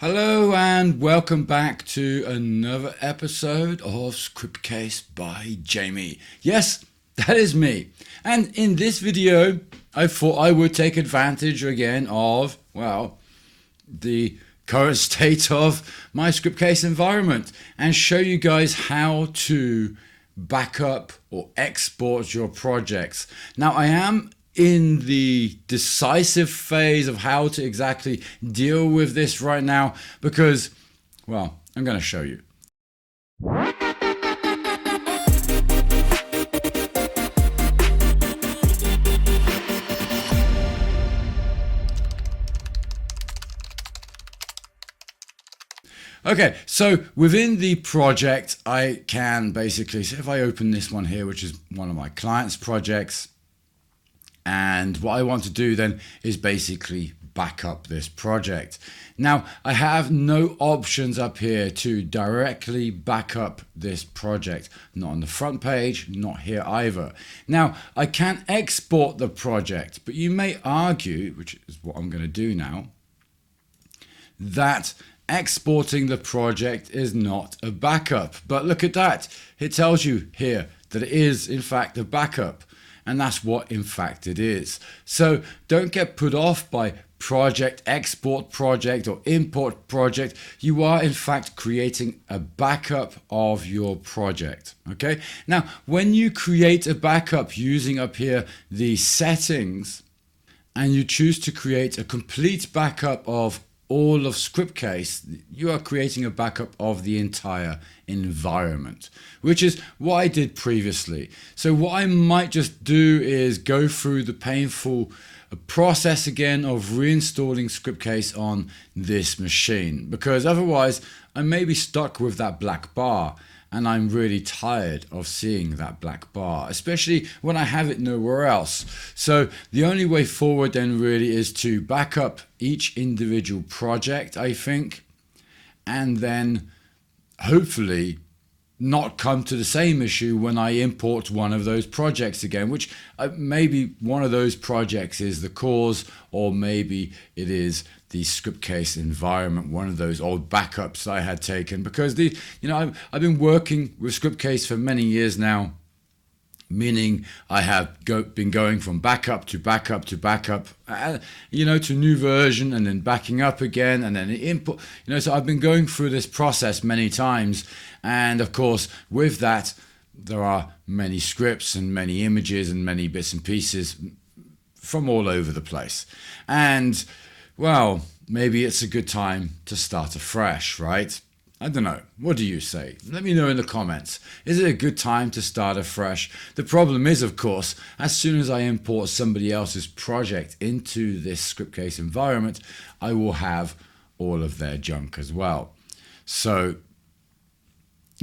Hello and welcome back to another episode of Scriptcase by Jamie. Yes, that is me. And in this video, I thought I would take advantage again of, the current state of my Scriptcase environment and show you guys how to back up or export your projects. Now, I am in the decisive phase of how to exactly deal with this right now because, I'm going to show you. Okay, so within the project, I can basically, so if I open this one here, which is one of my clients' projects, and what I want to do then is basically back up this project. Now, I have no options up here to directly back up this project, not on the front page, not here either. Now, I can export the project, but you may argue, which is what I'm going to do now, that exporting the project is not a backup. But look at that. It tells you here that it is in fact a backup. And that's what in fact it is. So don't get put off by project, export project or import project. You are in fact creating a backup of your project. Okay. Now, when you create a backup using up here the settings and you choose to create a complete backup of all of Scriptcase, you are creating a backup of the entire environment, which is what I did previously. So what I might just do is go through the painful process again of reinstalling Scriptcase on this machine, because otherwise I may be stuck with that black bar. And I'm really tired of seeing that black bar, especially when I have it nowhere else. So the only way forward then really is to back up each individual project, I think, and then hopefully not come to the same issue when I import one of those projects again, which maybe one of those projects is the cause, or maybe it is the Scriptcase environment, one of those old backups I had taken, because I've been working with Scriptcase for many years now, meaning I have been going from backup to backup to backup, to new version and then backing up again and then input, so I've been going through this process many times. And of course, with that, there are many scripts and many images and many bits and pieces from all over the place. And maybe it's a good time to start afresh, right? I don't know. What do you say? Let me know in the comments. Is it a good time to start afresh? The problem is, of course, as soon as I import somebody else's project into this Scriptcase environment, I will have all of their junk as well. So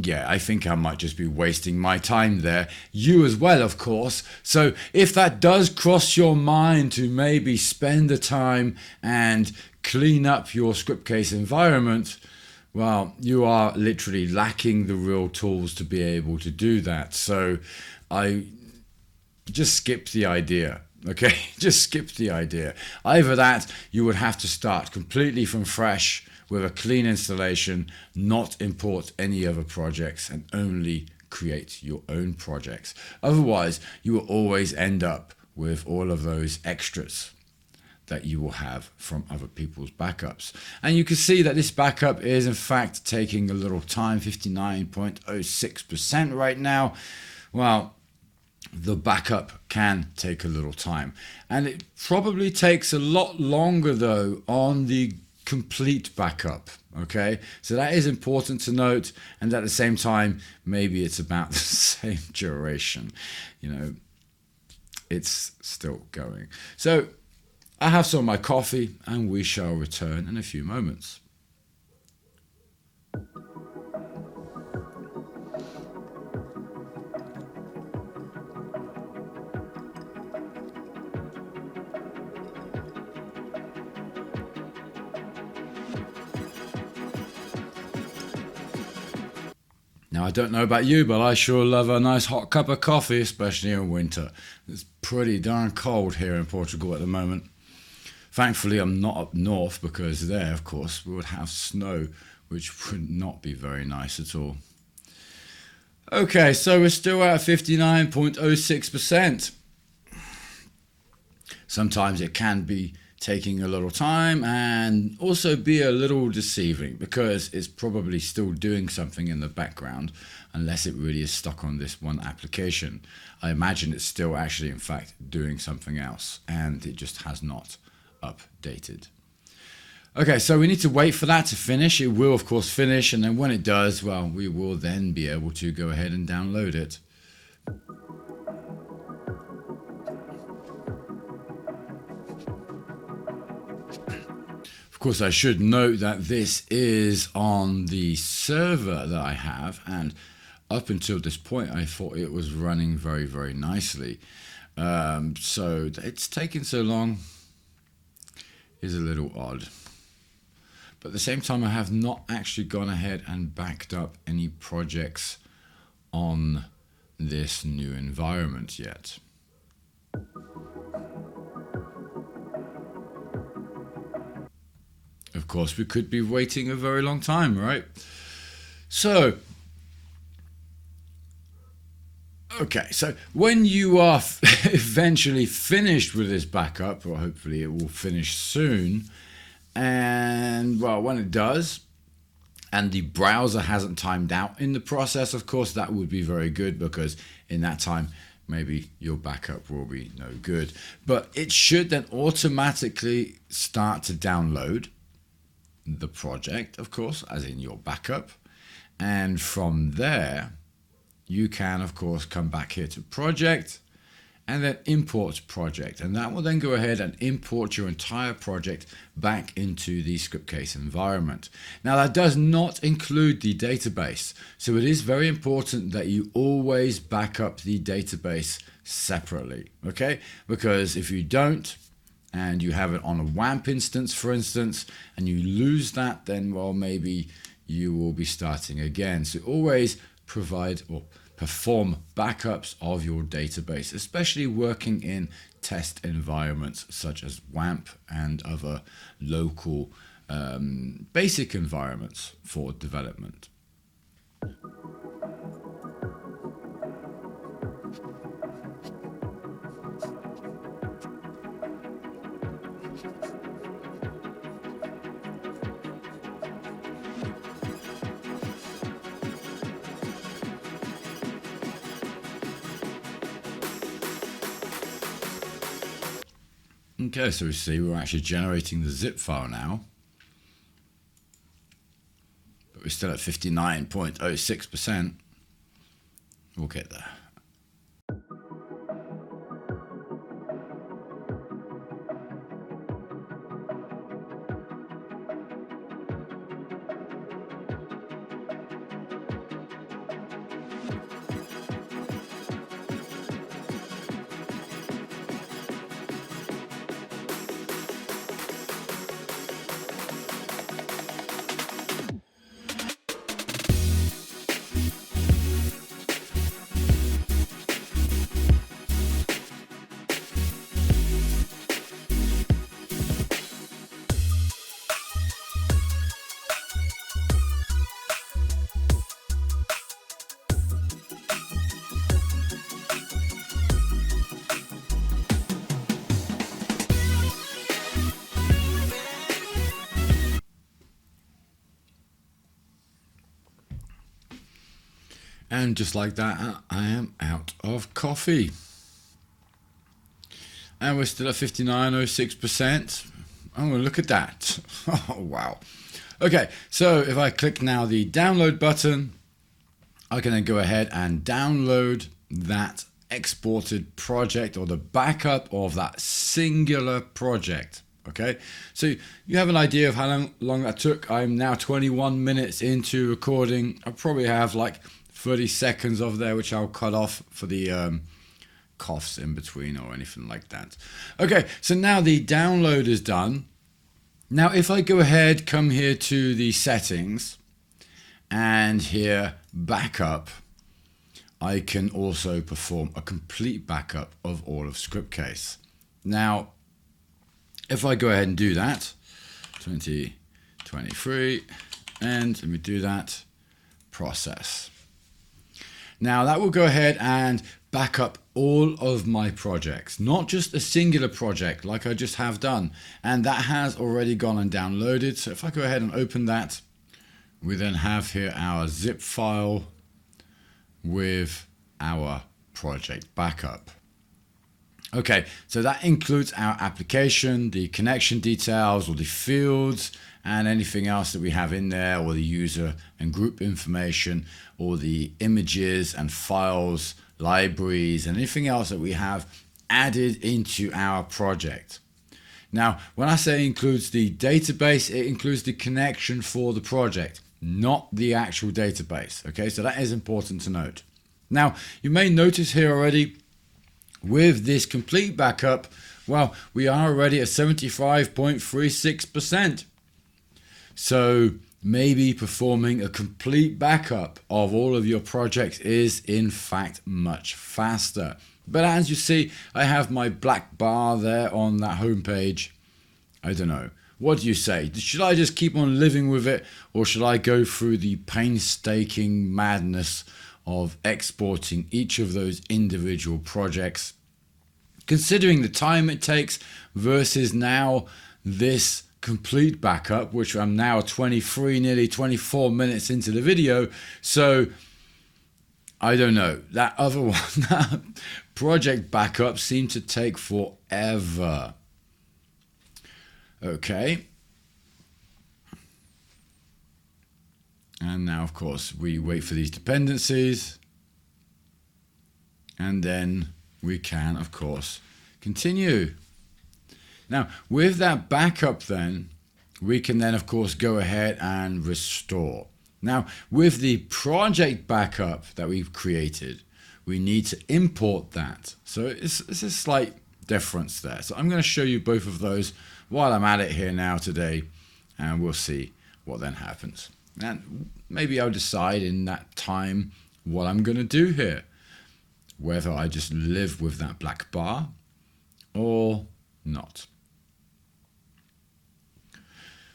yeah, I think I might just be wasting my time there. You as well, of course. So if that does cross your mind to maybe spend the time and clean up your Scriptcase environment, you are literally lacking the real tools to be able to do that. So I just skip the idea. Okay, just skip the idea. Either that, you would have to start completely from fresh with a clean installation, not import any other projects and only create your own projects. Otherwise, you will always end up with all of those extras that you will have from other people's backups. And you can see that this backup is in fact taking a little time, 59.06% right now. The backup can take a little time. And it probably takes a lot longer though on the complete backup. Okay, so that is important to note, and at the same time maybe it's about the same duration, it's still going. So I have some of my coffee and we shall return in a few moments. Now, I don't know about you, but I sure love a nice hot cup of coffee, especially in winter. It's pretty darn cold here in Portugal at the moment. Thankfully, I'm not up north, because there, of course, we would have snow, which would not be very nice at all. Okay, so we're still at 59.06%. Sometimes it can be taking a little time and also be a little deceiving, because it's probably still doing something in the background, unless it really is stuck on this one application. I imagine it's still actually, in fact, doing something else, and it just has not updated. Okay, so we need to wait for that to finish. It will, of course, finish, and then when it does, well, we will then be able to go ahead and download it. Of course, I should note that this is on the server that I have, and up until this point, I thought it was running very, very nicely. So it's taking so long is a little odd. But at the same time, I have not actually gone ahead and backed up any projects on this new environment yet. Of course, we could be waiting a very long time, right? So, okay, so when you are eventually finished with this backup, or hopefully it will finish soon, and well, when it does, and the browser hasn't timed out in the process, of course, that would be very good, because in that time, maybe your backup will be no good. But it should then automatically start to download the project, of course, as in your backup. And from there, you can, of course, come back here to project and then import project. And that will then go ahead and import your entire project back into the Scriptcase environment. Now, that does not include the database. So it is very important that you always back up the database separately, okay? Because if you don't, and you have it on a WAMP instance, for instance, and you lose that, then, well, maybe you will be starting again. So always provide or perform backups of your database, especially working in test environments such as WAMP and other local basic environments for development. Okay, so we see we're actually generating the zip file now, but we're still at 59.06%. We'll get there. And just like that, I am out of coffee. And we're still at 59.06%. Oh, look at that. Oh, wow. Okay, so if I click now the download button, I can then go ahead and download that exported project, or the backup of that singular project. Okay, so you have an idea of how long that took. I'm now 21 minutes into recording. I probably have like 30 seconds of there, which I'll cut off for the coughs in between or anything like that. Okay, so now the download is done. Now, if I go ahead, come here to the settings and here backup, I can also perform a complete backup of all of Scriptcase. Now, if I go ahead and do that, 2023, and let me do that, process. Now that will go ahead and back up all of my projects, not just a singular project like I just have done. And that has already gone and downloaded. So if I go ahead and open that, we then have here our zip file with our project backup. Okay, so that includes our application, the connection details, or the fields, and anything else that we have in there, or the user and group information, or the images and files, libraries, and anything else that we have added into our project. Now, when I say includes the database, it includes the connection for the project, not the actual database. Okay, so that is important to note. Now, you may notice here already, with this complete backup, well, we are already at 75.36%. So maybe performing a complete backup of all of your projects is in fact much faster. But as you see, I have my black bar there on that home page. I don't know. What do you say? Should I just keep on living with it, or should I go through the painstaking madness of exporting each of those individual projects, considering the time it takes versus now this complete backup, which I'm now 23, nearly 24 minutes into the video. So I don't know, that other one, that project backup seemed to take forever. Okay. And now, of course, we wait for these dependencies, and then we can, of course, continue. Now, with that backup then, we can then, of course, go ahead and restore. Now, with the project backup that we've created, we need to import that. So it's a slight difference there. So I'm going to show you both of those while I'm at it here now today, and we'll see what then happens. And maybe I'll decide in that time what I'm going to do here, whether I just live with that black bar or not.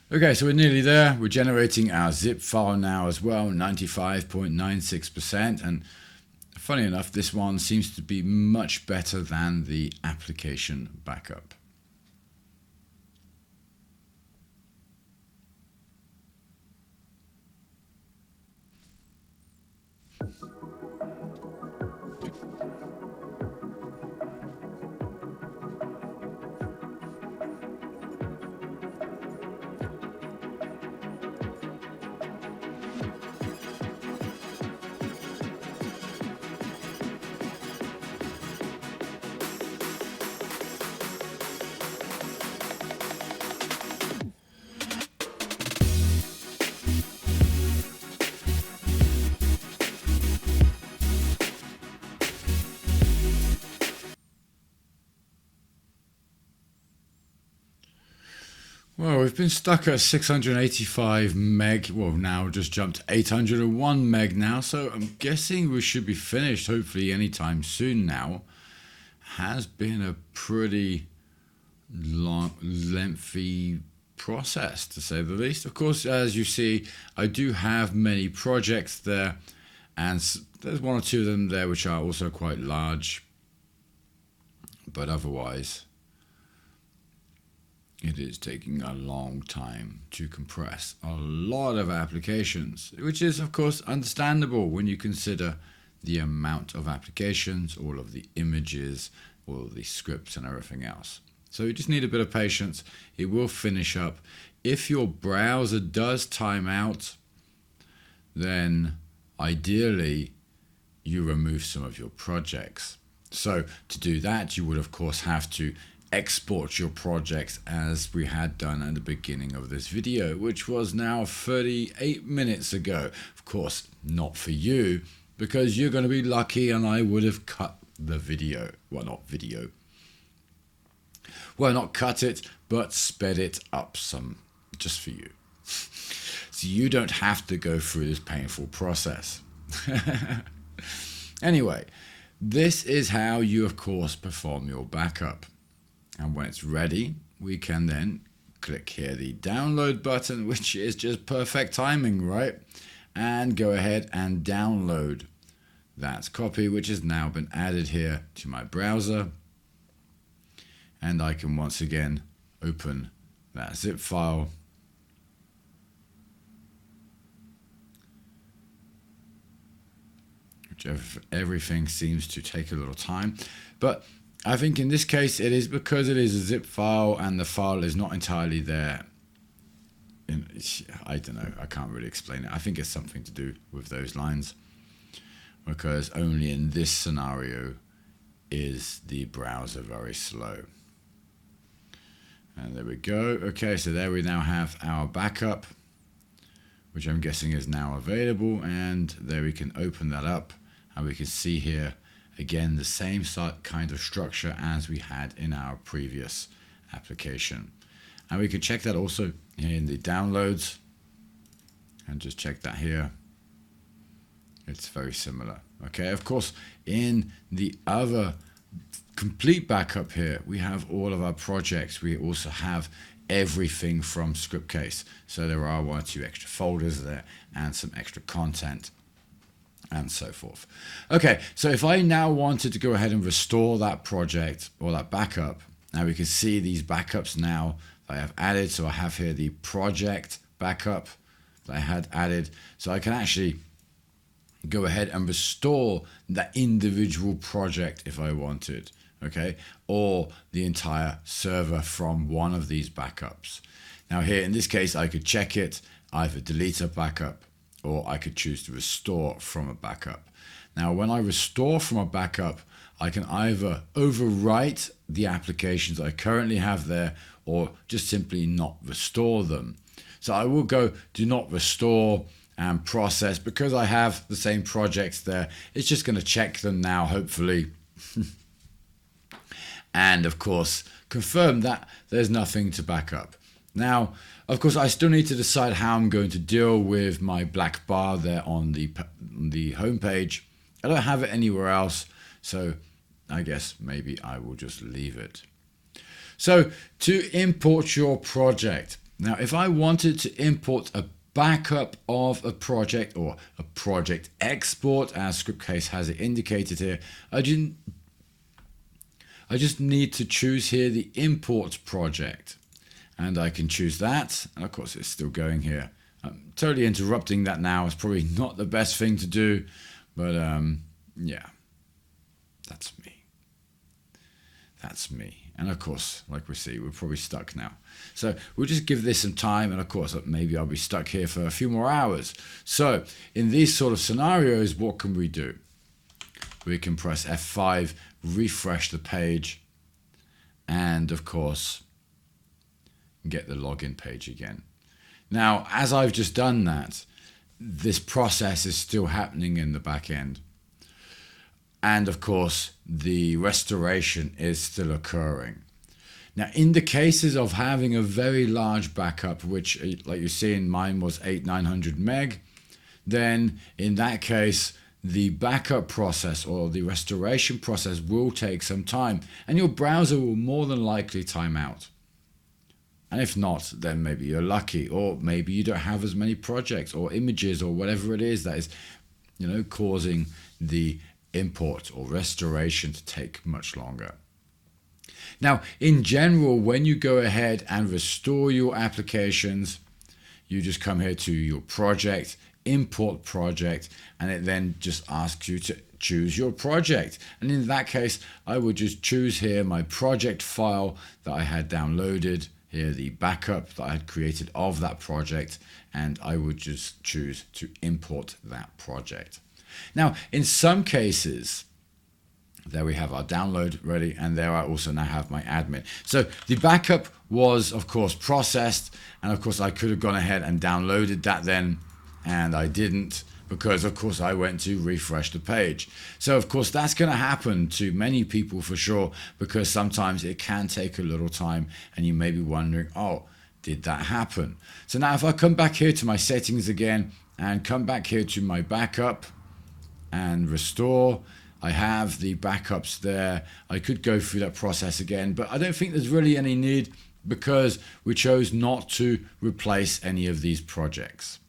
Okay, so we're nearly there. We're generating our zip file now as well, 95.96%. And funny enough, this one seems to be much better than the application backup. Well, we've been stuck at 685 meg. Well, now just jumped to 801 meg now. So I'm guessing we should be finished hopefully anytime soon now. Has been a pretty long, lengthy process to say the least. Of course, as you see, I do have many projects there, and there's one or two of them there which are also quite large. But otherwise, it is taking a long time to compress a lot of applications, which is, of course, understandable when you consider the amount of applications, all of the images, all of the scripts and everything else. So you just need a bit of patience. It will finish up. If your browser does time out, then ideally you remove some of your projects. So to do that, you would, of course, have to export your projects as we had done at the beginning of this video, which was now 38 minutes ago. Of course, not for you, because you're going to be lucky and I would have cut the video. Well, not video. Well, not cut it, but sped it up some just for you. So you don't have to go through this painful process. Anyway, this is how you, of course, perform your backup. And when it's ready, we can then click here the download button, which is just perfect timing, right? And go ahead and download that copy, which has now been added here to my browser. And I can once again open that zip file. Which everything seems to take a little time. But I think in this case it is because it is a zip file and the file is not entirely there. I don't know, I can't really explain it. I think it's something to do with those lines, because only in this scenario is the browser very slow. And there we go. Okay, so there we now have our backup, which I'm guessing is now available, and there we can open that up and we can see here again the same kind of structure as we had in our previous application. And we can check that also in the downloads, and just check that here. It's very similar. Okay, of course, in the other complete backup here, we have all of our projects. We also have everything from Scriptcase. So there are 1 or 2 extra folders there and some extra content and so forth. Okay, so if I now wanted to go ahead and restore that project or that backup, now we can see these backups now I have added. So I have here the project backup that I had added. So I can actually go ahead and restore that individual project if I wanted, okay, or the entire server from one of these backups. Now here in this case, I could check it, either delete a backup or I could choose to restore from a backup. Now when I restore from a backup, I can either overwrite the applications I currently have there or just simply not restore them. So I will go do not restore and process, because I have the same projects there. It's just going to check them now, hopefully. And of course, confirm that there's nothing to back up. Now, of course, I still need to decide how I'm going to deal with my black bar there on the home page. I don't have it anywhere else, so I guess maybe I will just leave it. So to import your project. Now, if I wanted to import a backup of a project or a project export, as Scriptcase has it indicated here, I just need to choose here the import project, and I can choose that. And of course it's still going here. I'm totally interrupting that now. It's probably not the best thing to do, but yeah, that's me. And of course, like we see, we're probably stuck now. So we'll just give this some time, and of course, maybe I'll be stuck here for a few more hours. So in these sort of scenarios, what can we do? We can press F5, refresh the page, and of course, get the login page again. Now, as I've just done that, this process is still happening in the back end. And of course, the restoration is still occurring. Now, in the cases of having a very large backup, which like you see in mine was 800-900 meg, then in that case, the backup process or the restoration process will take some time, and your browser will more than likely time out. And if not, then maybe you're lucky, or maybe you don't have as many projects or images or whatever it is that is, causing the import or restoration to take much longer. Now, in general, when you go ahead and restore your applications, you just come here to your project, import project, and it then just asks you to choose your project. And in that case, I would just choose here my project file that I had downloaded, here the backup that I had created of that project, and I would just choose to import that project. Now, in some cases, there we have our download ready, and there I also now have my admin. So the backup was, of course, processed, and of course I could have gone ahead and downloaded that then, and I didn't, because of course I went to refresh the page. So of course that's going to happen to many people for sure, because sometimes it can take a little time, and you may be wondering, oh, did that happen? So now if I come back here to my settings again, and come back here to my backup, and restore, I have the backups there. I could go through that process again, but I don't think there's really any need. because we chose not to replace any of these projects.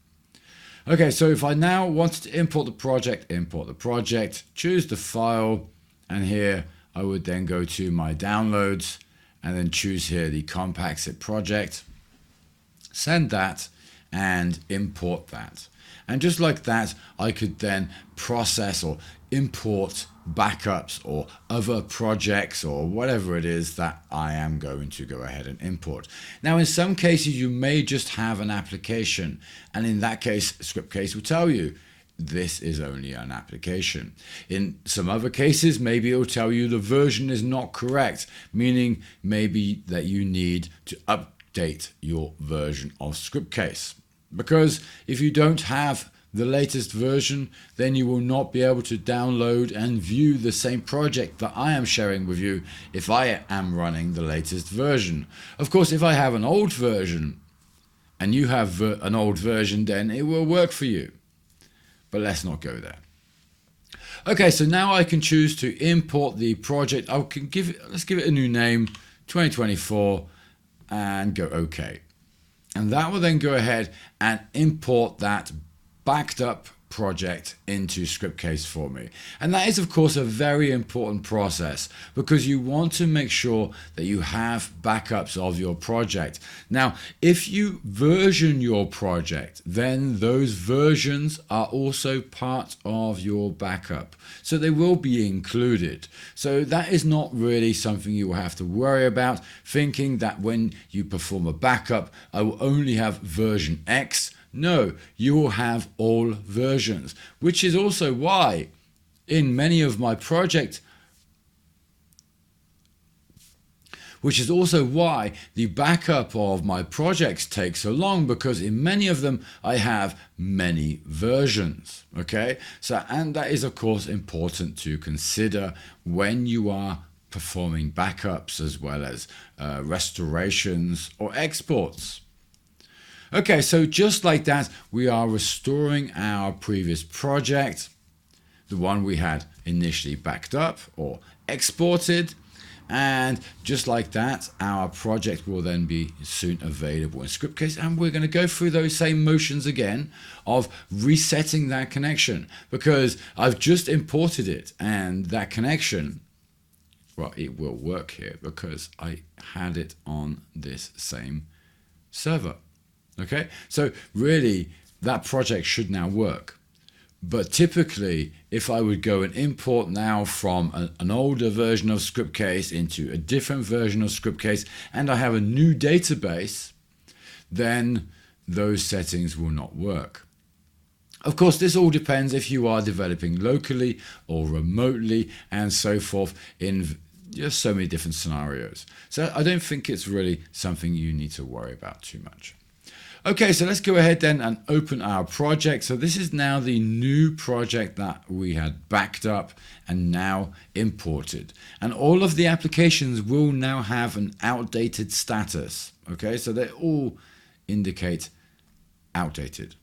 Okay, so if I now wanted to import the project, choose the file, and here I would then go to my downloads and then choose here the Compaxit project, send that and import that. And just like that, I could then process or import backups or other projects or whatever it is that I am going to go ahead and import. Now, in some cases, you may just have an application. And in that case, Scriptcase will tell you this is only an application. In some other cases, maybe it will tell you the version is not correct, meaning maybe that you need to update your version of Scriptcase. Because if you don't have the latest version, then you will not be able to download and view the same project that I am sharing with you if I am running the latest version. Of course, if I have an old version and you have an old version, then it will work for you. But let's not go there. Okay, so now I can choose to import the project. Let's give it a new name, 2024, and go OK. And that will then go ahead and import that backed up project into Scriptcase for me. And that is, of course, a very important process because you want to make sure that you have backups of your project. Now, if you version your project, then those versions are also part of your backup. So they will be included. So that is not really something you will have to worry about, thinking that when you perform a backup, I will only have version X. No, you will have all versions, which is also why in many of my projects, the backup of my projects takes so long, because in many of them I have many versions. Okay, so and that is of course important to consider when you are performing backups as well as restorations or exports. Okay, so just like that, we are restoring our previous project, the one we had initially backed up or exported. And just like that, our project will then be soon available in Scriptcase. And we're going to go through those same motions again of resetting that connection, because I've just imported it and that connection, well, it will work here because I had it on this same server. Okay, so really that project should now work. But typically, if I would go and import now from an older version of Scriptcase into a different version of Scriptcase, and I have a new database, then those settings will not work. Of course, this all depends if you are developing locally or remotely and so forth in just so many different scenarios. So I don't think it's really something you need to worry about too much. Okay, so let's go ahead then and open our project. So this is now the new project that we had backed up and now imported. And all of the applications will now have an outdated status. Okay, so they all indicate outdated.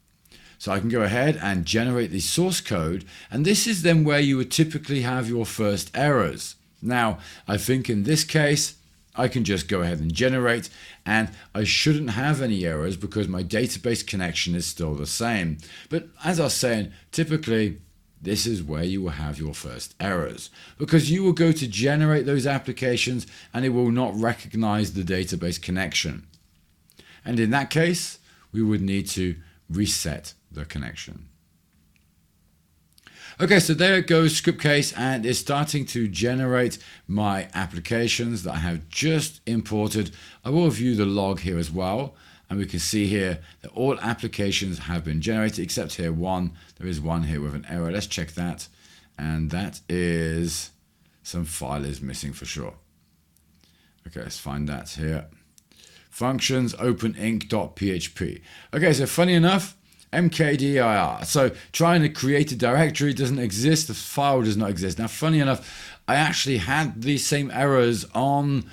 So I can go ahead and generate the source code. And this is then where you would typically have your first errors. Now, I think in this case, I can just go ahead and generate, and I shouldn't have any errors because my database connection is still the same. But as I was saying, typically this is where you will have your first errors, because you will go to generate those applications and it will not recognize the database connection. And in that case, we would need to reset the connection. Okay, so there it goes, Scriptcase, and it's starting to generate my applications that I have just imported. I will view the log here as well, and we can see here that all applications have been generated except here one. There is one here with an error. Let's check that, and that is some file is missing for sure. Okay, let's find that here. Functions openinc.php. Okay, so funny enough, mkdir. So trying to create a directory doesn't exist. The file does not exist. Now, funny enough, I actually had these same errors on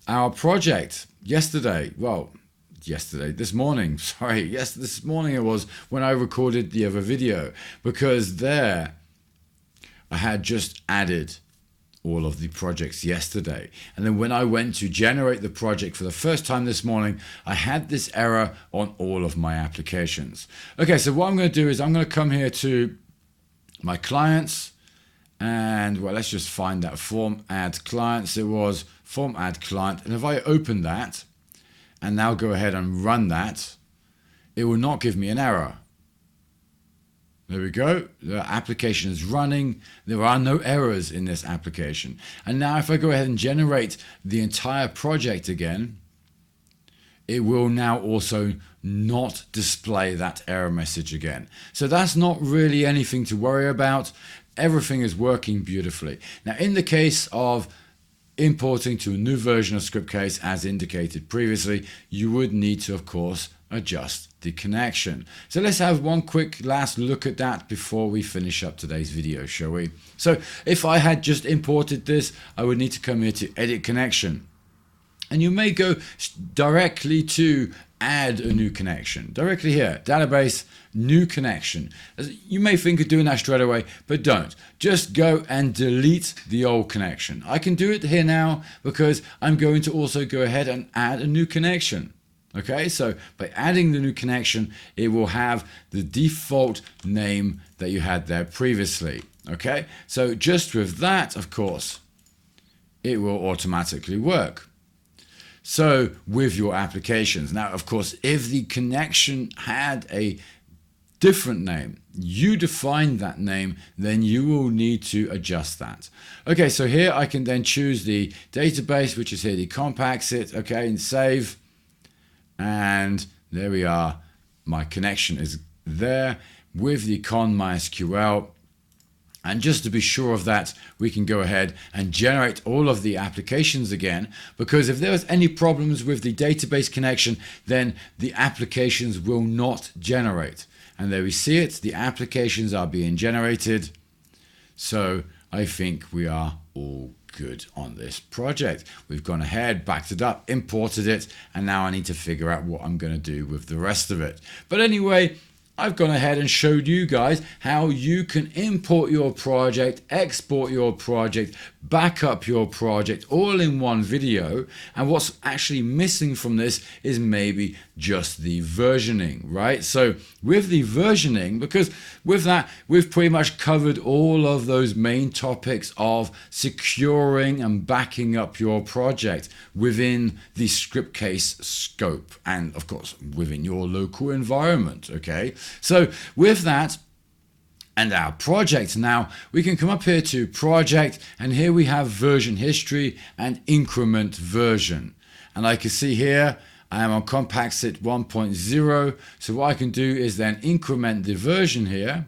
our project yesterday. Well, this morning. Sorry, yes, this morning it was when I recorded the other video, because there I had just added all of the projects yesterday. And then when I went to generate the project for the first time this morning, I had this error on all of my applications. Okay, so what I'm going to do is I'm going to come here to my clients, and well, let's just find that form add clients. It was form add client. And if I open that and now go ahead and run that, it will not give me an error. There we go. The application is running. There are no errors in this application. And now if I go ahead and generate the entire project again, it will now also not display that error message again. So that's not really anything to worry about. Everything is working beautifully. Now, in the case of importing to a new version of Scriptcase, as indicated previously, you would need to, of course, adjust the connection. So let's have one quick last look at that before we finish up today's video, shall we? So if I had just imported this, I would need to come here to edit connection. And you may go directly to add a new connection. Directly here, database, new connection. You may think of doing that straight away, but don't. Just go and delete the old connection. I can do it here now because I'm going to also go ahead and add a new connection. Okay, so by adding the new connection, it will have the default name that you had there previously. Okay, so just with that, of course, it will automatically work. So with your applications. Now, of course, if the connection had a different name, you define that name, then you will need to adjust that. Okay, so here I can then choose the database, which is here the Compactsit, okay, and save. And there we are. My connection is there with the con.mysql. And just to be sure of that, we can go ahead and generate all of the applications again, because if there was any problems with the database connection, then the applications will not generate. And there we see it, the applications are being generated. So I think we are all good on this project. We've gone ahead, backed it up, imported it, and now I need to figure out what I'm going to do with the rest of it. But anyway, I've gone ahead and showed you guys how you can import your project, export your project, back up your project all in one video. And what's actually missing from this is maybe just the versioning, right? So with the versioning, because with that, we've pretty much covered all of those main topics of securing and backing up your project within the Scriptcase scope and, of course, within your local environment, okay? So with that, and our project now, we can come up here to project, and here we have version history and increment version. And I can see here, I am on Compactsit 1.0. So what I can do is then increment the version here,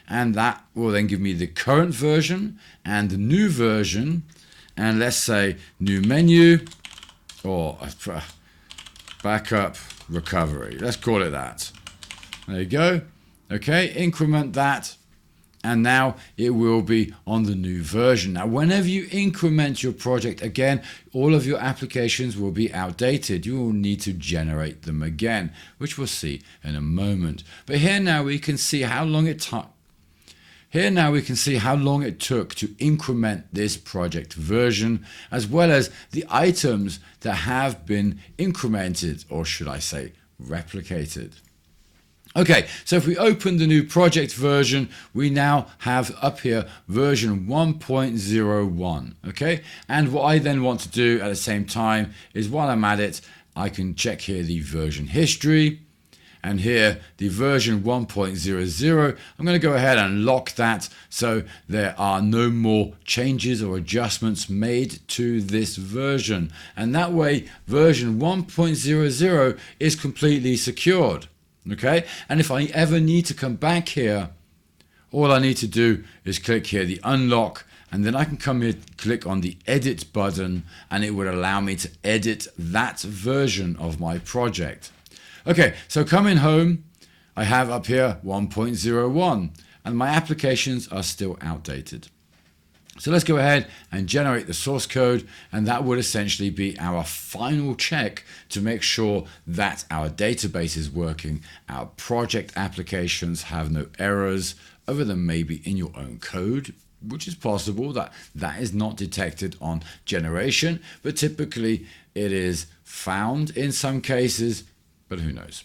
and that will then give me the current version and the new version. And let's say new menu or backup recovery. Let's call it that. There you go. Okay, increment that, and now it will be on the new version. Now, whenever you increment your project again, all of your applications will be outdated. You will need to generate them again, which we'll see in a moment. But here now we can see how long it took. Here now we can see how long it took to increment this project version, as well as the items that have been incremented, or should I say replicated. Okay, so if we open the new project version, we now have up here version 1.01, okay? And what I then want to do at the same time is while I'm at it, I can check here the version history, and here the version 1.00. I'm going to go ahead and lock that so there are no more changes or adjustments made to this version. And that way version 1.00 is completely secured. Okay, and if I ever need to come back here, all I need to do is click here the unlock, and then I can come here, click on the edit button, and it would allow me to edit that version of my project. Okay, so coming home, I have up here 1.01, and my applications are still outdated. So let's go ahead and generate the source code, and that would essentially be our final check to make sure that our database is working, our project applications have no errors other than maybe in your own code, which is possible that that is not detected on generation, but typically it is found in some cases, but who knows.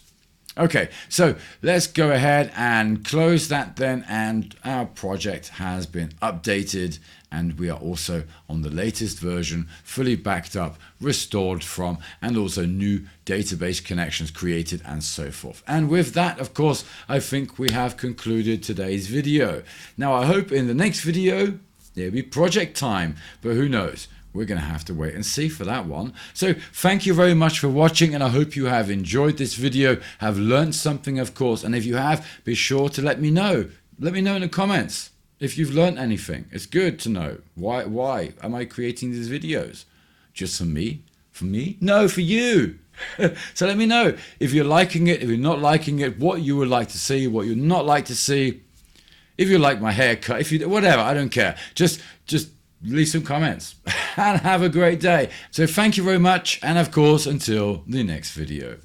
Okay, so let's go ahead and close that then, and our project has been updated and we are also on the latest version, fully backed up, restored from, and also new database connections created and so forth. And with that, of course, I think we have concluded today's video. Now, I hope in the next video, there'll be project time, but who knows? We're going to have to wait and see for that one. So thank you very much for watching, and I hope you have enjoyed this video, have learned something, of course. And if you have, be sure to let me know. Let me know in the comments if you've learned anything. It's good to know. Why am I creating these videos? Just for me? For me? No, for you. So let me know if you're liking it, if you're not liking it, what you would like to see, what you'd not like to see. If you like my haircut, if you whatever, I don't care. Just leave some comments and have a great day. So thank you very much, and of course, until the next video.